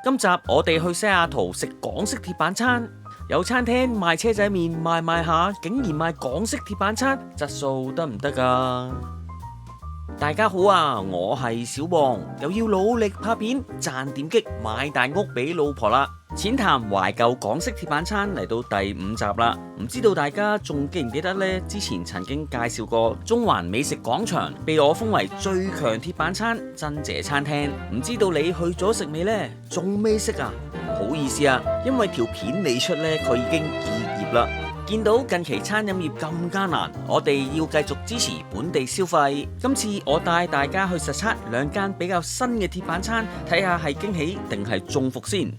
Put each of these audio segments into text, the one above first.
今集我哋去西雅圖食港式鐵板餐，有餐廳賣車仔麵賣下，竟然賣港式鐵板餐，質素得唔得㗎？大家好啊，我係小黃，又要努力拍片賺點擊買大屋俾老婆啦。淺談懷舊港式鐵板餐嚟到第5集啦，唔知道大家仲記唔記得呢？之前曾經介紹過中環美食廣場被我封為最強鐵板餐珍姐餐廳，唔知道你去咗食未呢？仲未食啊？唔好意思啊，因為條片未出呢，佢已經結業啦。見到近期餐飲業咁艱難，我哋要繼續支持本地消費。今次我帶大家去實測2間比較新嘅鐵板餐，睇下係驚喜定係中伏先。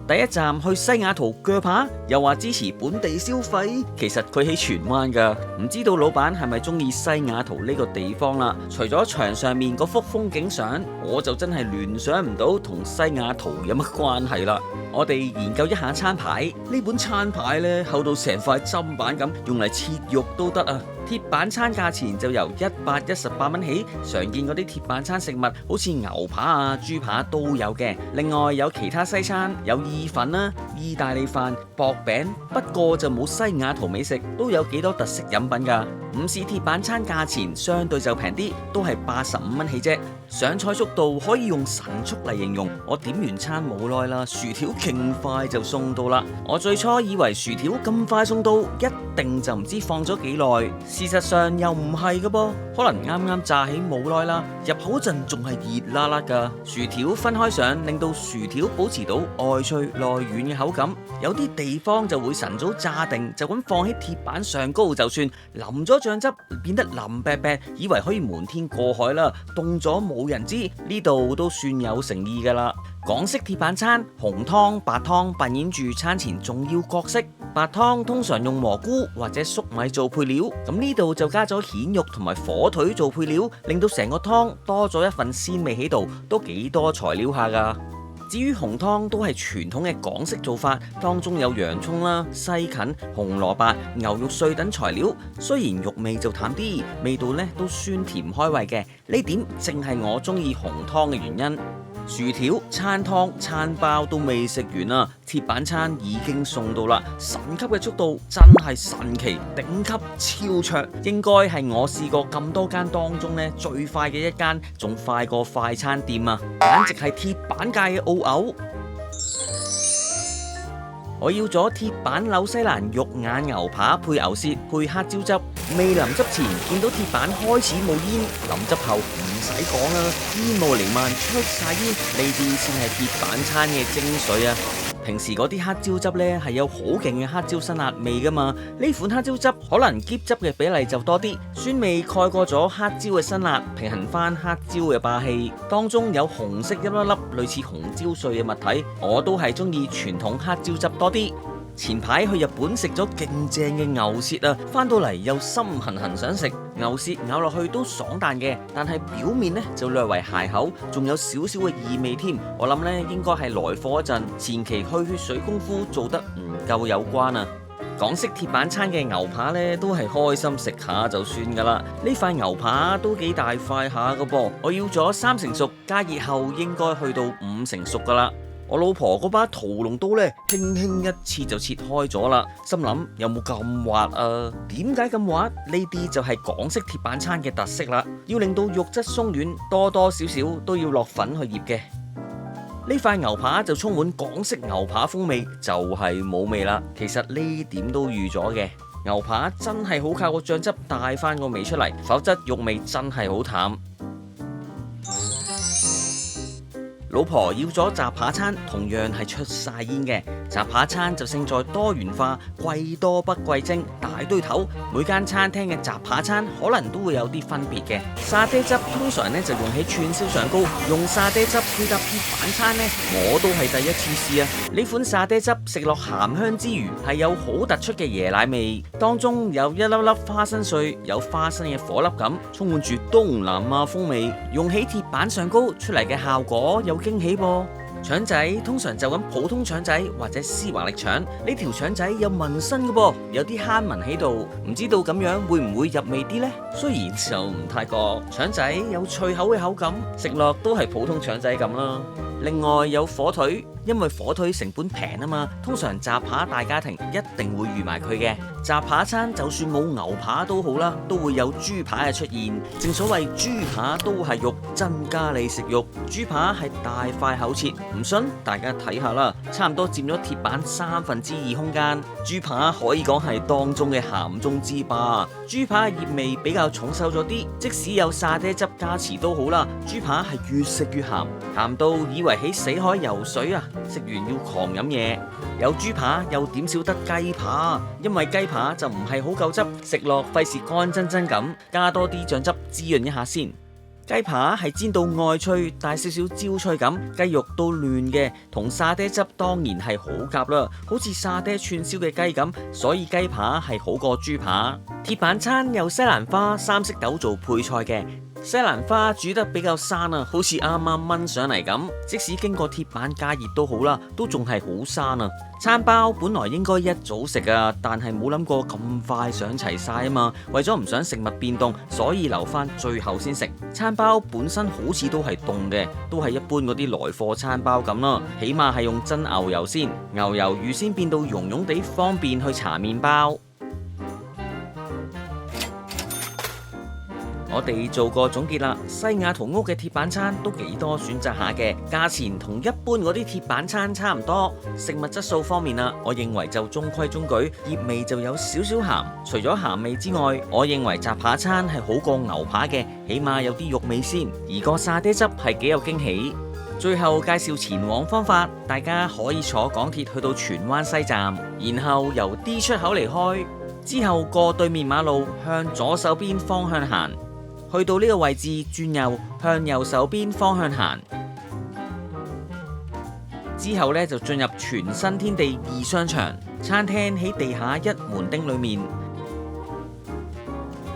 第一站去西雅圖鋸扒，又話支持本地消費，其實佢喺荃灣噶，唔知道老闆係咪中意西雅圖呢個地方啦？除咗牆上面嗰幅風景相，我就真係聯想唔到同西雅圖有乜關係啦。我哋研究一下餐牌，呢本餐牌呢，厚到成塊砧板咁，用嚟切肉都得啊！鐵板餐價錢就由118蚊起，常見嗰啲鐵板餐食物好似牛扒啊、豬扒都有嘅。另外有其他西餐，有意粉啦、意大利飯、薄餅，不過就冇西雅圖美食，都有幾多特色飲品㗎。午市鐵板餐價錢相對就平啲，都係85蚊起啫。上菜速度可以用神速嚟形容，我點完餐冇耐啦，薯條勁快就送到啦。我最初以為薯條咁快送到，一定就唔知放咗幾耐，事實上又唔係㗎噃，可能啱啱炸起冇耐啦，入口嗰陣仲係熱辣辣㗎。薯條分開上，令到薯條保持到外脆內軟嘅口感。有啲地方就會晨早炸定，就咁放喺鐵板上高就算，淋咗醬汁變得腍啤啤，以為可以瞞天過海啦，凍咗冇人知，呢度都算有誠意㗎啦。港式鐵板餐，紅湯白湯扮演住餐前重要角色。白湯通常用蘑菇或者粟米做配料，咁呢度就加咗蜆肉同埋火腿做配料，令到成個湯多咗一份鮮味喺度，都幾多材料下㗎。至於紅湯都係傳統嘅港式做法，當中有洋葱啦、西芹、紅蘿蔔、牛肉碎等材料。雖然肉味就淡啲，味道呢都酸甜開胃嘅，呢點正係我中意紅湯嘅原因。薯條、餐湯、餐包都未食完啦，鐵板餐已經送到啦！神級嘅速度真係神奇，頂級超卓，應該係我試過咁多間當中呢最快嘅一間，仲快過快餐店啊！簡直係鐵板界嘅澳牛。我要咗鐵板紐西蘭肉眼牛扒配牛舌配黑椒汁，未淋汁前見到鐵板開始冒煙，淋汁後唔使講啦，煙霧瀰漫出晒煙，呢啲先係鐵板餐嘅精髓啊！平時嗰啲黑椒汁呢係有好勁嘅黑椒辛辣味噶嘛，呢款黑椒汁可能喼汁嘅比例就多啲，酸味蓋過咗黑椒嘅辛辣，平衡翻黑椒嘅霸氣。當中有紅色一粒粒類似紅椒碎嘅物體，我都係中意傳統黑椒汁多啲。前排去日本食咗勁正嘅牛舌啊，翻到嚟又心痕痕想食牛舌，咬落去都爽彈嘅，但係表面呢就略為鞋口，仲有少少嘅異味添。我諗呢應該係來貨嗰陣前期去血水功夫做得唔夠有關啊。港式鐵板餐嘅牛扒呢都係開心食下就算噶啦，呢塊牛扒都幾大塊下噶噃，我要咗3成熟，加熱後應該去到5成熟噶啦。我老婆嗰把屠龍刀呢，輕輕一切就切開咗啦，心諗有冇咁滑啊？點解咁滑？呢啲就係港式鐵板餐嘅特色啦，要令到肉質鬆軟，多多少少都要落粉去醃嘅。呢塊牛扒就充滿港式牛扒風味，就係冇味啦。其實呢點都預咗嘅，牛扒真係好靠個醬汁帶翻個味出嚟，否則肉味真係好淡。老婆要咗雜扒餐，同樣係出晒煙嘅。雜扒餐就勝在多元化，貴多不貴精，大堆頭。每間餐廳嘅雜扒餐可能都會有啲分別嘅。沙爹汁通常就用喺串燒上高，用沙爹汁配搭鐵板餐呢，我都係第一次試啊！呢款沙爹汁食落鹹香之餘，係有好突出嘅椰奶味，當中有一粒粒花生碎，有花生嘅顆粒感，充滿住東南亞風味。用喺鐵板上高出嚟嘅效果有驚喜噃！腸仔通常就咁普通腸仔或者絲華力腸，呢條腸仔有紋身嘅噃，有啲坑紋喺度，唔知道咁樣會唔會入味啲呢？雖然就唔太覺，腸仔有脆口嘅口感，食落都係普通腸仔咁啦。另外有火腿，因為火腿成本平啊嘛，通常雜扒大家庭一定會預埋佢嘅。雜扒餐就算冇牛扒都好啦，都會有豬扒嘅出現。正所謂豬扒都係肉，增加你食肉。豬扒係大塊厚切，唔信大家睇下啦，差唔多佔咗鐵板2/3空間。豬扒可以講係當中嘅鹹中之霸。豬扒嘅醃味比較重手咗啲，即使有沙爹汁加持都好啦，豬扒係越食越鹹，鹹到以為喺死海游水啊！食完要狂飲嘢。有豬扒又點少得雞扒，因為雞扒就唔係好夠汁，食落費事乾真真咁，加多啲醬汁滋潤一下先。雞扒係煎到外脆，帶少少焦脆感，雞肉都嫩嘅，同沙爹汁當然係好夾啦，好似沙爹串燒嘅雞咁，所以雞扒係好過豬扒。鐵板餐有西蘭花、三色豆做配菜嘅。西蘭花煮得比較生啊，好似啱啱炆上嚟咁，即使經過鐵板加熱都好啦，都仲係好生啊。餐包本來應該一早食啊，但係冇諗過咁快上齊晒啊嘛，為咗唔想食物變凍，所以留翻最後先食。餐包本身好似都係凍嘅，都係一般嗰啲來貨餐包咁啦，起碼係用真牛油先，牛油預先變到溶溶地，方便去搽麵包。我哋做個總結啦，西雅圖屋嘅鐵板餐都幾多選擇下嘅，價錢同一般嗰啲鐵板餐差唔多。食物質素方面啦，我認為就中規中矩，醃味就有少少鹹。除咗鹹味之外，我認為雜扒餐係好過牛扒嘅，起碼有啲肉味先。而個沙爹汁係幾有驚喜。最後介紹前往方法，大家可以坐港鐵去到荃灣西站，然後由 D 出口離開，之後過對面馬路向左手邊方向行。去到呢個位置轉右，向右手邊方向行，之後呢就進入全新天地2商場，餐廳喺地下1門町裏面。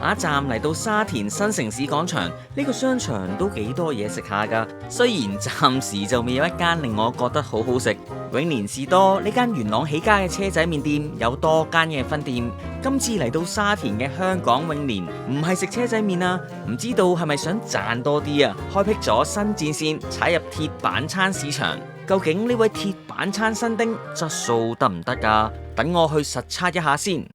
下一站嚟到沙田新城市廣場，呢個商場都幾多嘢食下噶，雖然暫時就未有一間令我覺得好好食。永年士多呢間元朗起家嘅車仔麵店有多間嘅分店，今次嚟到沙田嘅香港永年唔係食車仔麵啊，唔知道係咪想賺多啲啊？開闢咗新戰線，踩入鐵板餐市場，究竟呢位鐵板餐新丁質素得唔得噶？等我去實測一下先。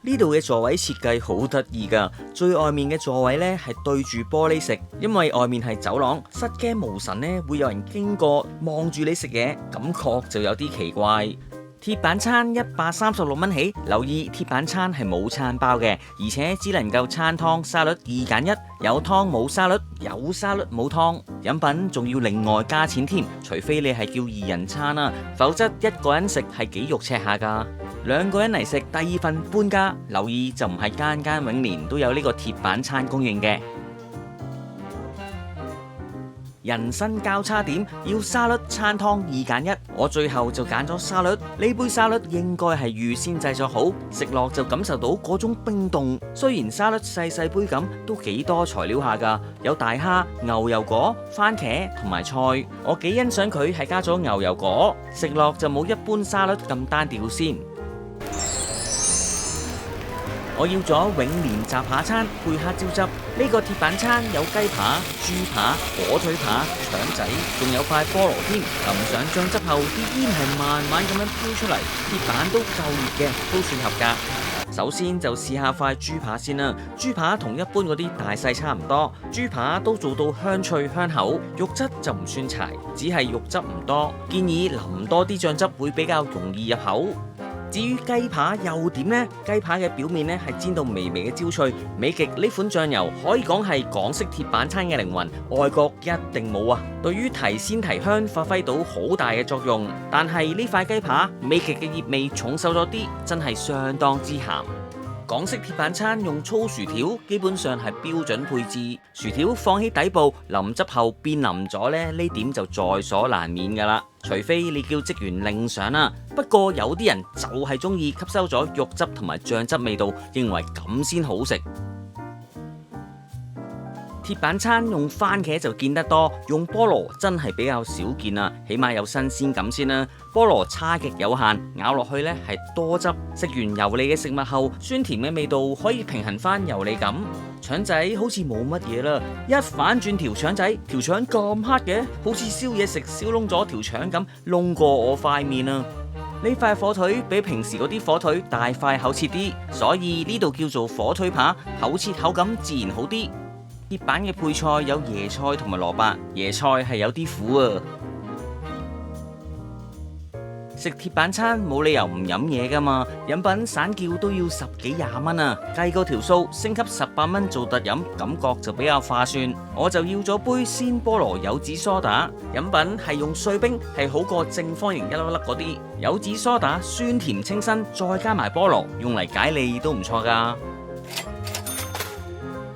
呢度嘅座位設計好得意噶，最外面嘅座位呢係對住玻璃食，因為外面係走廊，失驚無神呢會有人經過望住你食嘢，感覺就有啲奇怪。鐵板餐136蚊起，留意鐵板餐係冇餐包嘅，而且只能夠餐湯沙律2揀1，有湯冇沙律，有沙律冇湯，飲品仲要另外加錢添，除非你係叫2人餐啊，否則一個人食係幾肉赤下噶。2個人嚟食第2份半價，留意就唔係間間永年都有呢個鐵板餐供應嘅。人生交叉點要沙律餐湯2揀1，我最後就揀咗沙律。呢杯沙律應該係預先製作好，食落就感受到嗰種冰凍。雖然沙律細細杯咁，都幾多材料下噶，有大蝦、牛油果、番茄同埋菜。我幾欣賞佢係加咗牛油果，食落就冇一般沙律咁單調先。我要咗永年雜扒餐配黑椒汁，呢個鐵板餐有雞扒、豬扒、火腿扒、腸仔，仲有塊菠蘿添。淋上醬汁後，啲煙係慢慢咁樣飄出嚟，鐵板都夠熱嘅，都算合格。首先就試下塊豬扒先啦，豬扒同一般嗰啲大細差唔多，豬扒都做到香脆香口，肉質就唔算柴，只係肉汁唔多，建議淋多啲醬汁會比較容易入口。至於雞扒又點呢？雞扒嘅表面呢係煎到微微嘅焦脆，美極呢款醬油可以講係港式鐵板餐嘅靈魂，外國一定冇啊！對於提鮮提香發揮到好大嘅作用，但係呢塊雞扒美極嘅醃味重手咗啲，真係相當之鹹。港式鐵板餐用粗薯條，基本上係標準配置。薯條放喺底部，淋汁後變腍咗呢，呢點就在所難免噶啦。除非你叫職員另上啦。不過有啲人就係中意吸收咗肉汁同埋醬汁味道，認為咁先好食。鐵板餐用番茄就見得多，用菠蘿真係比較少見啦，起碼有新鮮感先啦。菠蘿差極有限，咬落去呢係多汁，食完油膩嘅食物後，酸甜嘅味道可以平衡翻油膩感。腸仔好似冇乜嘢啦，一反轉條腸仔，條腸咁黑嘅，好似燒嘢食燒燶咗條腸咁，燶過我塊面啊！呢塊火腿比平時嗰啲火腿大塊厚切啲，所以呢度叫做火腿扒，厚切口感自然好啲。鐵板嘅配菜有椰菜同埋蘿蔔，椰菜係有啲苦啊。食鐵板餐冇理由唔飲嘢噶嘛，飲品散叫都要10幾20蚊啊，計個條數升級18蚊做特飲，感覺就比較划算。我就要咗杯鮮菠蘿柚子梳打，飲品係用碎冰係好過正方形一粒粒嗰啲。柚子梳打酸甜清新，再加埋菠蘿，用嚟解膩都唔錯噶。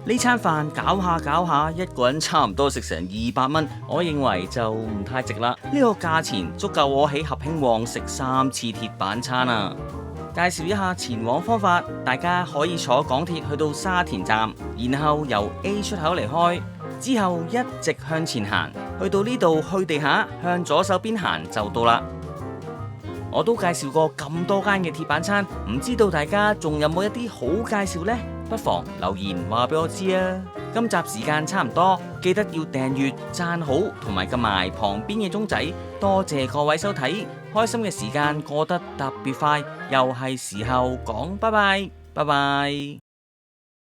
呢餐飯搞下，一個人差唔多食成200蚊，我認為就唔太值啦。呢個價錢足夠我喺合興旺食3次鐵板餐啊！介紹一下前往方法，大家可以坐港鐵去到沙田站，然後由 A 出口離開，之後一直向前行，去到呢度去地下，向左手邊行就到啦。我都介紹過咁多間嘅鐵板餐，唔知道大家仲有冇一啲好介紹呢？不妨留言話俾我知啊！今集時間差唔多，記得要訂閱、讚好同埋撳埋旁邊嘅鐘仔。多謝各位收睇，開心嘅時間過得特別快，又係時候講拜拜，拜拜。